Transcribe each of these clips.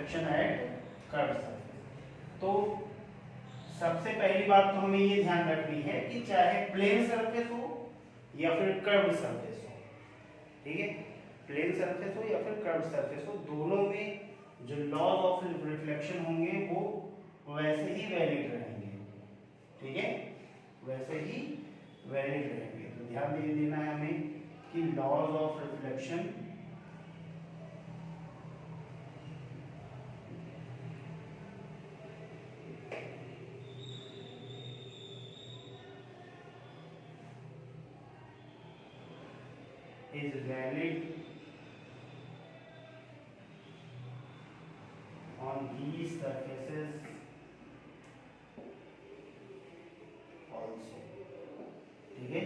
Reflection eight curve surface. तो सबसे पहली बात तो हमें ये ध्यान रखनी है कि चाहे प्लेन सरफेस हो या फिर कर्व सरफेस हो, ठीक है, प्लेन सरफेस हो या फिर कर्व सरफेस हो, दोनों में जो लॉज ऑफ रिफ्लेक्शन होंगे वो वैसे ही वैलिड रहेंगे, ठीक है, वैसे ही वैलिड रहेंगे। तो ध्यान दे देना है हमें कि laws of reflection is valid on these surfaces also, ठीक है।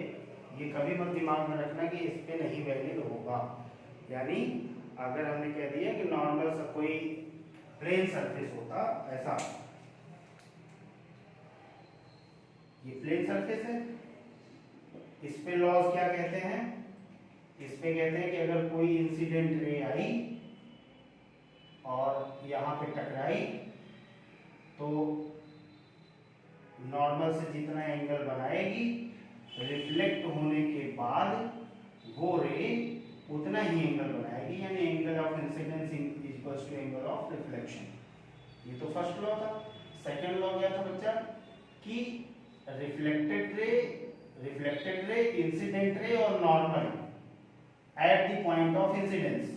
ये कभी मत दिमाग में रखना कि इस पे नहीं वैलिड होगा, यानी अगर हमने कह दिया कि नॉर्मल सा कोई प्लेन सरफेस होता, ऐसा ये प्लेन सरफेस है, इस पे लॉज क्या कहते हैं, इस पे कहते हैं कि अगर कोई इंसिडेंट रे आई और यहाँ पे टकराई तो नॉर्मल से जितना एंगल बनाएगी, रिफ्लेक्ट होने के बाद वो रे उतना ही एंगल बनाएगी, यानी angle of incidence equals to angle of reflection. ये तो फर्स्ट लॉ था। सेकंड लॉ क्या था बच्चा कि रिफ्लेक्टेड रे, इंसिडेंट रे और normal at the point of incidence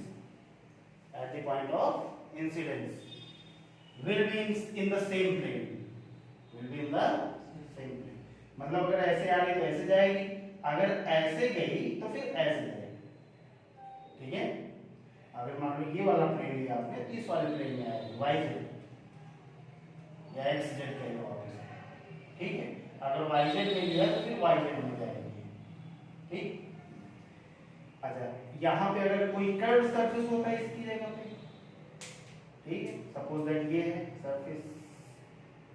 will be in the same plane, मतलब अगर ऐसे आ गई तो ऐसे जाएगी, अगर ऐसे गई तो फिर ऐसे जाएगी, ठीक है। अगर मान लो ये वाला प्लेन लिया आपने तो इस वाले प्लेन में आएगी वाई जेड या एक्स जेड कह लो आप, ठीक है। अगर वाई जेड में लिया तो फिर वाई जेड में जाएगी, ठीक। अच्छा, यहाँ पे अगर कोई कर्व सरफेस होता है इसकी जगह पे, ठीक है, सपोज दैट ये है सरफेस,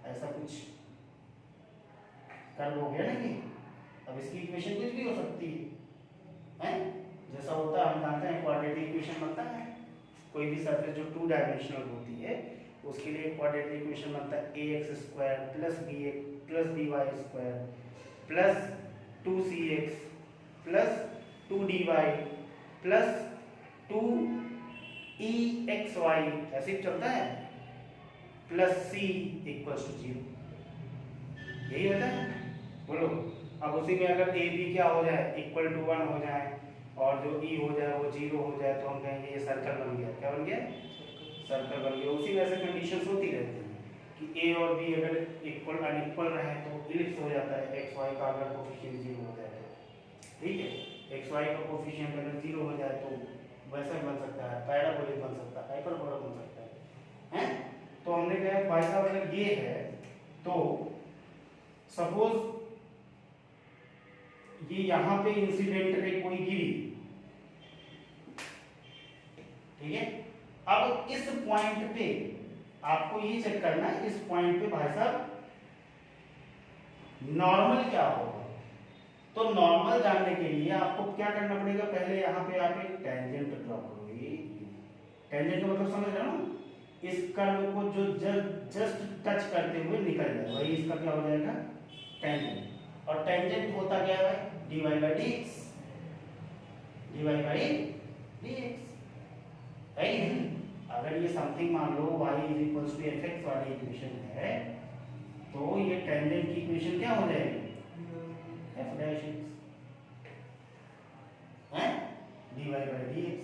ऐसा कुछ कर्व हो गया ना ये, अब इसकी इक्वेशन कुछ भी हो सकती है, जैसा होता है हम जानते हैं क्वाड्रेटिक इक्वेशन बनता है, कोई भी सरफेस जो 2 डायमेंशनल होती है उसके लिए क्वाड्रेटिक इक्वेशन बनता है ax square plus bx plus by square plus 2cx plus 2dy plus 2exy, ऐसे चलता है, प्लस c इक्वल्स टू 0, यही होता है। बोलो, अब उसी में अगर a b क्या हो जाए, इक्वल टू 1 हो जाए और जो e हो जाए वो 0 हो जाए तो हम कहेंगे ये सर्कल बन गया। क्या बन गया? सर्कल बन गया। उसी में ऐसे कंडीशंस होती रहती हैं कि a और b अगर इक्वल अनइक्वल रहे तो इलिप्स हो जाता है, x y का अगर कोफिशिएंट 0 हो जाए तो, ठीक है। एक्स वाई का कोफिशिएंट अगर 0 हो जाए तो वैसा भी बन सकता है, पैराबोलिक बन सकता है, हाइपरबोला बन सकता है, हैं? तो हमने कहा भाई साहब अगर ये है तो सपोज ये यहाँ पे इंसिडेंट रे कोई गिरी, ठीक है। अब इस पॉइंट पे आपको ये चेक करना है, इस पॉइंट पे भाई साहब नॉर्मल क्या होगा। तो नॉर्मल जानने के लिए आपको क्या करना पड़ेगा, पहले यहाँ पे आप एक टेंजेंट ड्रॉ करोगे। टेंजेंट का मतलब समझ रहे हो ना, इस कर्व को जो जस्ट टच करते हुए निकल जाए वही इसका क्या हो जाएगा, टेंजेंट। और टेंजेंट होता क्या है, dy by dx, है ही नहीं। अगर ये समथिंग मान लो y is equals to fx वाली इक्वेशन है तो ये टेंजेंट की इक्वेशन क्या हो जाएगी, f dash x है dy by dx,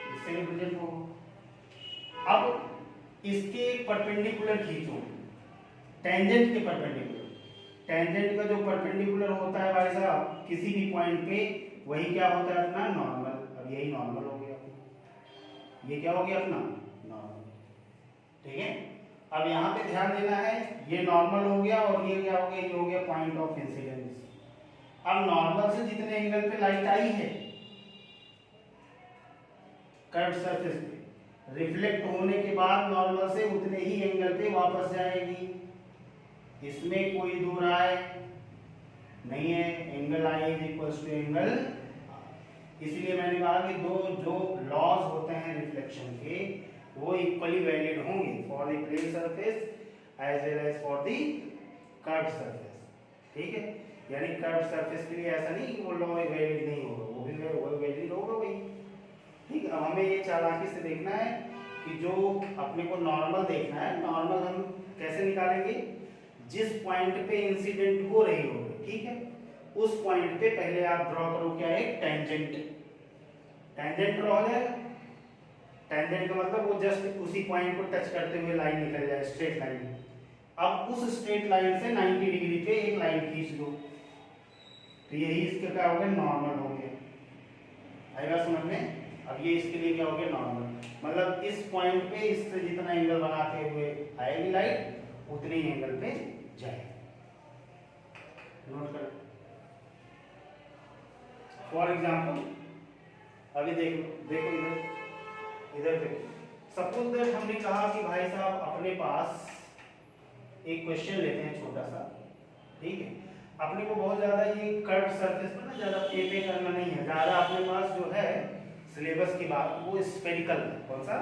इससे रिप्रेजेंट हो। अब इसके परपेंडिकुलर खींचो, टेंजेंट के परपेंडिकुलर, टेंजेंट का जो परपेंडिकुलर होता है भाई साहब किसी भी पॉइंट पे, वही क्या होता है अपना नॉर्मल। अब यही नॉर्मल हो गया, ये क्या हो गया अपना नॉर्मल, ठीक है। अब यहाँ पे ध्यान देना है, ये नॉर्मल हो गया और ये क्या हो गया, ये हो गया पॉइंट ऑफ इंसिडेंस। अब नॉर्मल से जितने एंगल पे लाइट आई है कर्व सरफेस पे, रिफ्लेक्ट होने के बाद नॉर्मल से उतने ही एंगल पे वापस जाएगी। इसमें कोई दो राय नहीं है, angle i is equals to angle इसलिए मैंने कहा कि दो जो लॉज होते हैं रिफ्लेक्शन के वो इक्वली वैलिड होंगे for the plane surface as well as for the curve surface. ठीक है, यानी कर्व सरफेस के लिए ऐसा नहीं कि वो लॉ वैलिड नहीं होगा, वो वैलिड होगा भाई। ठीक है, अब हमें ये चालाकी से देखना है कि जो अपने को नॉर्मल देखना है, नॉर्मल हम कैसे निकालेंगे, जिस पॉइंट पे इंसिडेंट हो रही होगी, ठीक है, उस पॉइंट पे पहले आप ड्रॉ करो क्या है, टेंजेंट। टेंजेंट ड्रॉ हो जाएगा। टेंजेंट का मतलब वो जस्ट उसी पॉइंट को टच करते हुए लाइन निकल जाए, स्ट्रेट लाइन। अब उस स्ट्रेट लाइन से 90 डिग्री पे एक लाइन खींच दो, तो यही इसके क्या हो गया, नॉर्मल हो गया। आएगा समझ में? अब ये इसके लिए क्या हो गया, नॉर्मल। मतलब इस पॉइंट पे इससे जितना एंगल बनाते हुए आएगी लाइट उतने ही एंगल पे जाएगी। नोट कर। फॉर एग्जाम्पल अभी देखो इधर देखो। सपोज दैट हमने कहा कि भाई साहब अपने पास एक क्वेश्चन लेते हैं छोटा सा, ठीक है, अपने को बहुत ज्यादा ये कर्व सरफेस पर ना ज्यादा पे करना नहीं है, ज्यादा अपने पास जो है सिलेबस की बात वो स्फेरिकल है। कौन सा?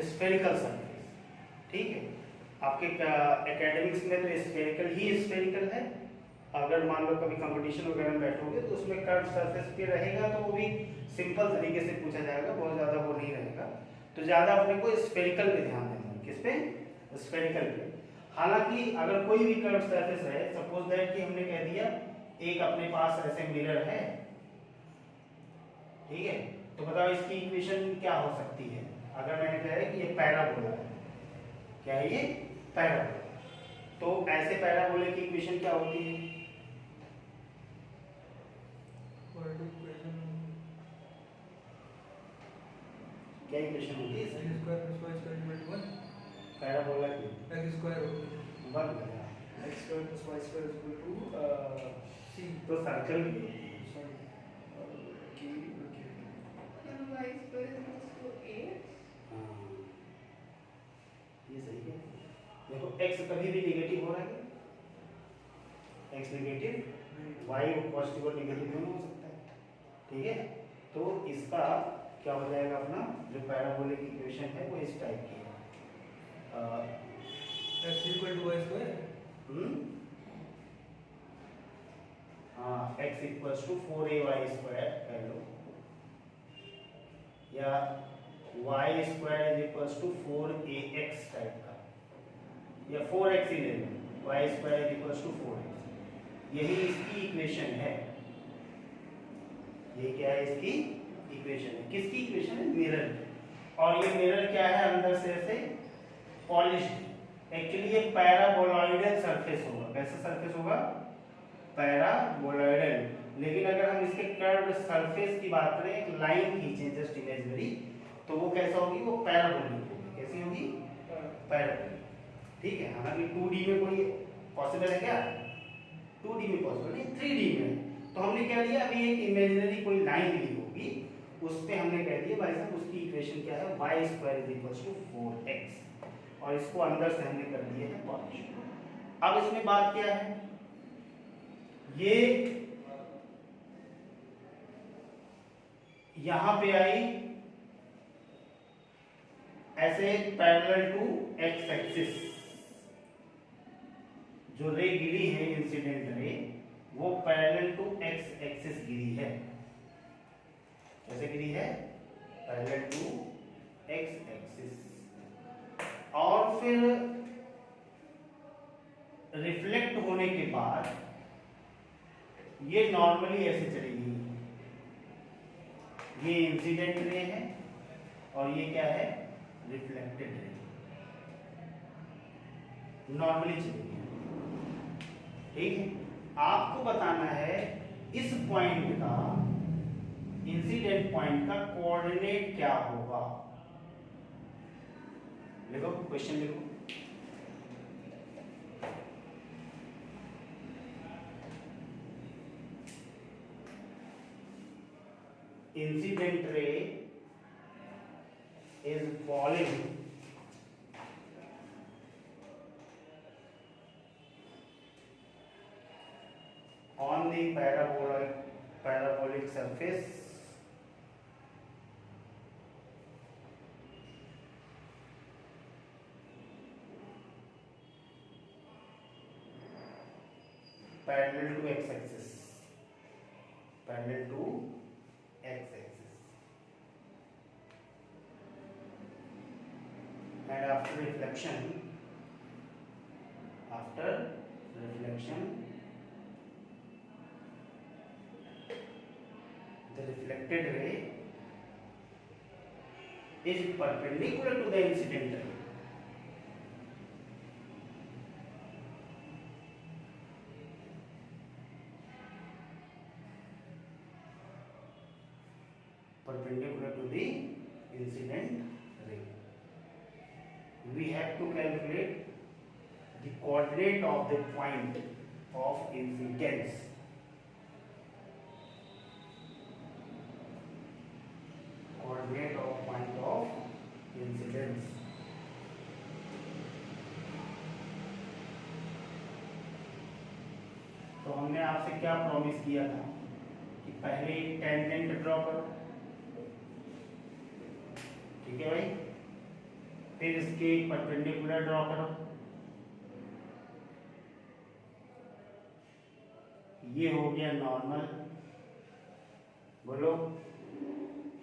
Spherical surface. ठीक है, आपके एकेडमिक्स में तो स्फेरिकल ही स्फेरिकल है। अगर मान लो कभी कंपटीशन वगैरह में बैठोगे तो उसमें कर्व सरफेस पे रहेगा तो वो भी सिंपल तरीके से पूछा जाएगा, बहुत ज़्यादा वो नहीं रहेगा। तो ज़्यादा अपने को स्फेरिकल पे ध्यान देना है। किस पे? स्फेरिकल पे। हालांकि अगर कोई भी कर्व सरफेस है, सपोज दैट कि हमने कह दिया एक अपने पास ऐसे मिरर है, ठीक है, तो बताओ इसकी इक्वेशन क्या हो सकती है। अगर मैंने कहा है कि ये पैराबोला है, क्या है ये? पैराबोला। तो ऐसे पैराबोले की इक्वेशन क्या होती है? क्या इक्वेशन होती है इसकी? पैराबोला की x स्क्वायर बन गया x square plus y square is equal to c। तो सर्कल की y square is equal to a। ये सही है। देखो x कभी भी नेगेटिव हो रहा है, x नेगेटिव, y पॉजिटिव और नेगेटिव दोनों हो सकता है। ठीक है, तो इसका क्या हो जाएगा, अपना जो पैराबोलिक इक्वेशन है वो इस टाइप की है। x equal to y square. हाँ, x equals to 4ay square कह लो, या y square is equals to 4ax type का, या 4x ही ले लो, y square is equals to 4x। यही इसकी इक्वेशन है। ये क्या है? इसकी इक्वेशन है। किसकी इक्वेशन है? मिरर। और ये मिरर क्या है? अंदर से ऐसे पॉलिश्ड। एक्चुअली ये पैराबोलॉइडल सरफेस होगा। कैसा सरफेस होगा? पैराबोलॉइडल। लेकिन अगर हम इसके कर्व्ड सरफेस की बात करें, एक लाइन खींचे जस्ट इमेजिनरी, तो वो कैसा होगी? वो पैराबोलिक होगी। कैसी होगी? पैराबोलिक। ठीक है, हालांकि 2D में कोई पॉसिबल है क्या? 2D में पॉसिबल नहीं, 3D में। तो हमने क्या लिया, अभी एक इमेजिनरी कोई लाइन ली होगी, उस पे हमने कह दिया भाई साहब उसकी इक्वेशन क्या है, y square is equals to 4x, और इसको अंदर से हमने कर दिया है पॉलिश। अब इसमें बात क्या है, ये यहां पे आई ऐसे पैरेलल टू x एक्सिस, जो रे गिरी है इंसिडेंट रे वो पैरेलल टू x एक्सिस गिरी है। कैसे गिरी है? Parallel to x axis. और फिर रिफ्लेक्ट होने के बाद ये नॉर्मली ऐसे चलेगी। ये इंसिडेंट रे है और ये क्या है? Reflected ray. नॉर्मली चलेगी। ठीक है, आपको बताना है इस पॉइंट का, इंसिडेंट पॉइंट का कोऑर्डिनेट क्या होगा। लिखो, क्वेश्चन लिखो। Incident ray is falling on the parabolic surface parallel to x axis, parallel to x axis, and after reflection the reflected ray is perpendicular to the incident ray. Perpendicular to the incident ray. We have to calculate the coordinate of the point of incidence. Coordinate of point of incidence. तो हमने आपसे क्या promise किया था कि पहले एक tangent draw करो, ठीक है भाई, फिर इसके परपेंडिकुलर ड्रॉ करो, ये हो गया नॉर्मल, बोलो।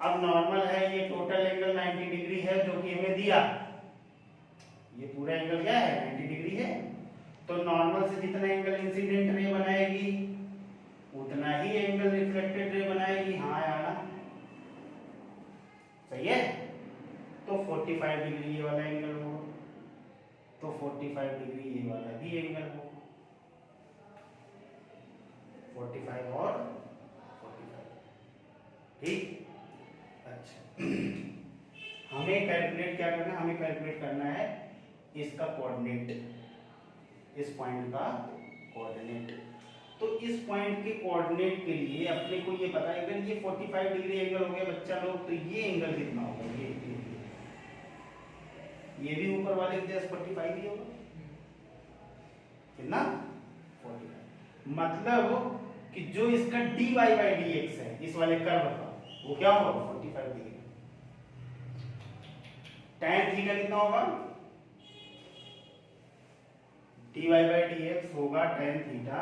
अब नॉर्मल है, ये टोटल एंगल 90 डिग्री है जो कि हमें दिया, ये पूरा एंगल क्या है 90 डिग्री है, तो नॉर्मल से जितना एंगल इंसिडेंट रे बनाएगी उतना ही एंगल रिफ्लेक्टेड रे बनाएगी। हाँ या ना, सही है। तो 45 डिग्री ये वाला एंगल हो, तो 45 डिग्री ये वाला भी एंगल हो, 45 और 45, ठीक। अच्छा, हमें कैलकुलेट क्या करना है, हमें कैलकुलेट करना है इसका कोऑर्डिनेट, इस पॉइंट का कोऑर्डिनेट। तो इस पॉइंट के कोऑर्डिनेट के लिए अपने को ये पता है, अगर ये 45 डिग्री एंगल हो गया बच्चा लोग, तो ये एंगल कितना होगा, ये भी ऊपर वाले के 45 ही होगा, कितना 45। मतलब कि जो इसका dy बाई dx है इस वाले कर्व का, वो क्या होगा 45 डिग्री। tan थीटा कितना होगा, dy बाई dx होगा tan थीटा,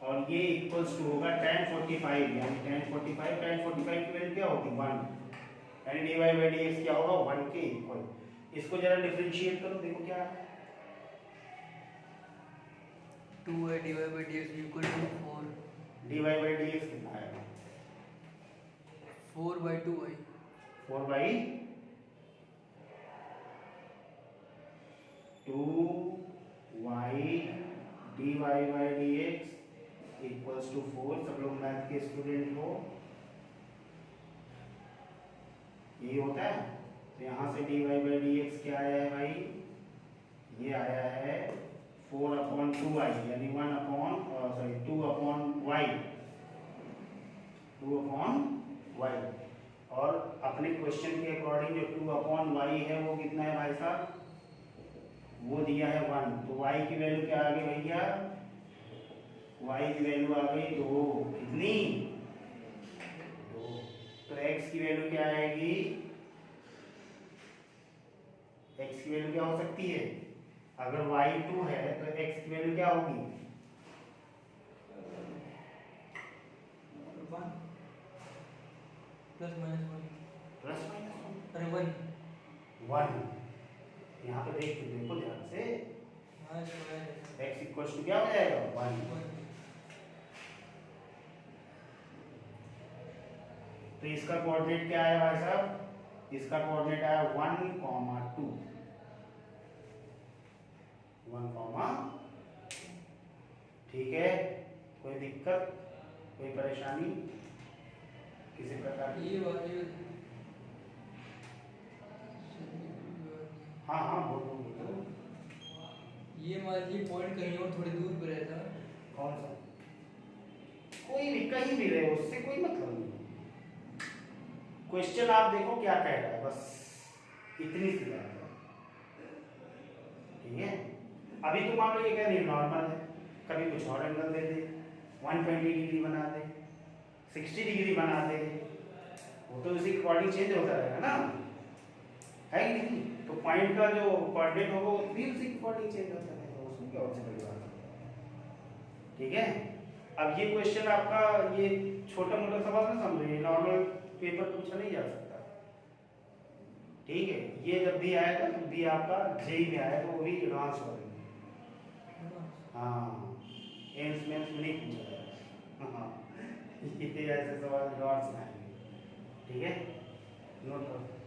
और ये इक्वल्स टू होगा tan 45, यानी tan 45 की वैल्यू क्या होगी 1, यानी dy बाई dx क्या होगा 1 के इक्वल। इसको जरा डिफरेंशिएट करो, देखो क्या है, 2 dy by dx equal to 4, dy by dx कितना आएगा 4 by 2y, 4 by 2y dy by dx equals to 4। सब लोग मैथ के स्टूडेंट हो, यही होता है। तो यहाँ से dy बाई dx क्या आया है भाई, ये आया है 4/2y, यानी 2/y, 2/y। और अपने क्वेश्चन के अकॉर्डिंग जो 2/y है वो कितना है भाई साहब, वो दिया है 1, तो y की वैल्यू क्या आ गई भैया, y की वैल्यू आ गई 2, कितनी 2। तो x की वैल्यू क्या आएगी, x की वैल्यू क्या हो सकती है, अगर y 2 है तो x की वैल्यू क्या होगी 1 प्लस माइनस 1, प्लस माइनस अरे 1 1। यहाँ पे देखो ध्यान से, x इक्वल्स टू क्या हो जाएगा 1। तो इसका कोऑर्डिनेट क्या आया भाई साहब, इसका कोऑर्डिनेट आया 1,2, 1, ठीक है। कोई दिक्कत, कोई परेशानी किसी प्रकार की? हाँ हाँ बोलो बोलो। ये मान लीजिए पॉइंट कहीं और थोड़ी दूर पे रहता है, कौन सा, कोई भी कहीं भी रहे उससे कोई मतलब नहीं। क्वेश्चन आप देखो क्या कह रहा है, बस इतनी सी बात है, ठीक है। अभी तो मान लो ये कह रही नॉर्मल है, कभी कुछ और एंगल दे दे, 120 डिग्री बना दे, 60 डिग्री बना दे, वो तो उसी अकॉर्डिंग चेंज होता रहेगा ना, है कि नहीं। तो पॉइंट का जो कोऑर्डिनेट होगा वो भी उसी अकॉर्डिंग चेंज होता रहेगा, समझोगे और से बड़ी बात है। ठीक है, अब ये क्वेश्चन आपका ये छोटा मोटा सवाल ना समझो, ये नॉर्मल पेपर पूछा नहीं जा सकता। ठीक है, ये जब भी आएगा जब भी आपका जेई में आएगा वो भी एडवांस वाले। हाँ, एम्स में नहीं पूछा जाएगा। हाँ, ये ऐसे सवाल एडवांस में आएंगे। ठीक है, नोट करो।